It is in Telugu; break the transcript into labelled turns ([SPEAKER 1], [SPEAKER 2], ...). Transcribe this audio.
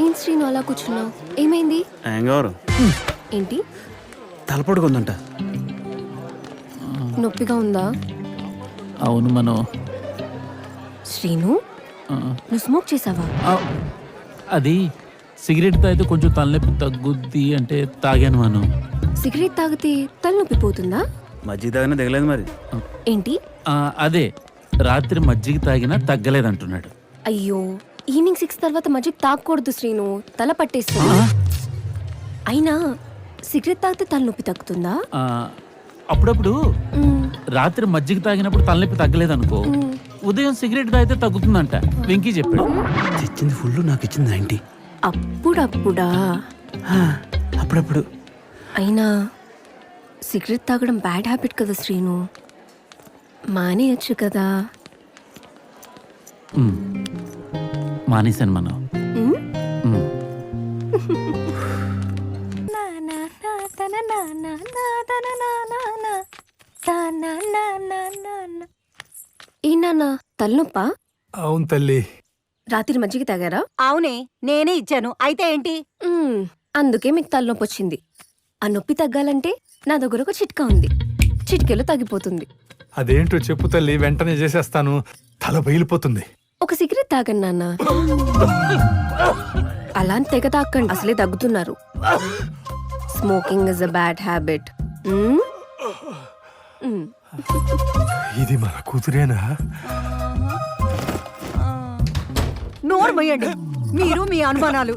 [SPEAKER 1] ఏం శ్రీను అలా కూర్చున్నావు? ఏమైంది? ఏంటి?
[SPEAKER 2] తలపడుకుందంట.
[SPEAKER 1] నొప్పిగా ఉందా?
[SPEAKER 3] అవును మనో.
[SPEAKER 1] శ్రీను నువ్వు స్మోక్ చేసావా?
[SPEAKER 3] అది సిగరెట్ తాగితే కొంచెం తలనొప్పి తగ్గుద్ది అంటే తాగాను మనం.
[SPEAKER 1] సిగరెట్ తాగితే తలనొప్పి పోతుందా?
[SPEAKER 2] మజ్జిగ తాగినా దిగలేదు మరి.
[SPEAKER 1] ఏంటి?
[SPEAKER 3] అదే రాత్రి మజ్జిగ తాగినా తగ్గలేదంటున్నాడు.
[SPEAKER 1] అయ్యో, ఈవినింగ్ 6 తర్వాత మజ్జిగ తాగకూడదు శ్రీను, తల పట్టేస్తుంది. అయినా సిగరెట్ తాగితే తలనొప్పి తగ్గుతుందా?
[SPEAKER 3] అప్పుడప్పుడు రాత్రి మజ్జిగ తాగినప్పుడు తలనొప్పి తగ్గలేదనుకో, ఉదయం సిగరెట్ తాగితే తగ్గుతుందంట. వెంకీ చెప్పాడు.
[SPEAKER 2] తెచ్చింది ఫుల్, నాకు ఇచ్చింది 90.
[SPEAKER 1] అప్పుడప్పుడా?
[SPEAKER 2] అప్పుడప్పుడు.
[SPEAKER 1] అయినా సిగరెట్ తాగడం బ్యాడ్ హ్యాబిట్ కదా శ్రీను, మానేయచ్చు కదా.
[SPEAKER 3] మానేశాను మనం.
[SPEAKER 1] ఏ నాన్న, తలనొప్పా?
[SPEAKER 4] అవును తల్లి.
[SPEAKER 1] రాత్రి మజ్జిగ తాగారా?
[SPEAKER 5] అవునే, నేనే ఇచ్చాను. అయితే ఏంటి?
[SPEAKER 1] అందుకే మీకు తలనొప్పి వచ్చింది. ఆ నొప్పి తగ్గాలంటే నా దగ్గర ఒక చిట్కా ఉంది. చిటికెలో తగ్గిపోతుంది.
[SPEAKER 4] అదేంటో చెప్పు తల్లి, వెంటనే చేసేస్తాను. తల బయలిపోతుంది.
[SPEAKER 1] ఒక సిగరెట్ తాగండి నాన్న. అలా అని తెగ తాకండి, అసలే తగ్గుతున్నారు. Smoking is a bad habit.
[SPEAKER 4] ఇది మన కూతురేనా?
[SPEAKER 5] నోరు మొయ్యండి మీరు, మీ అనుమానాలు.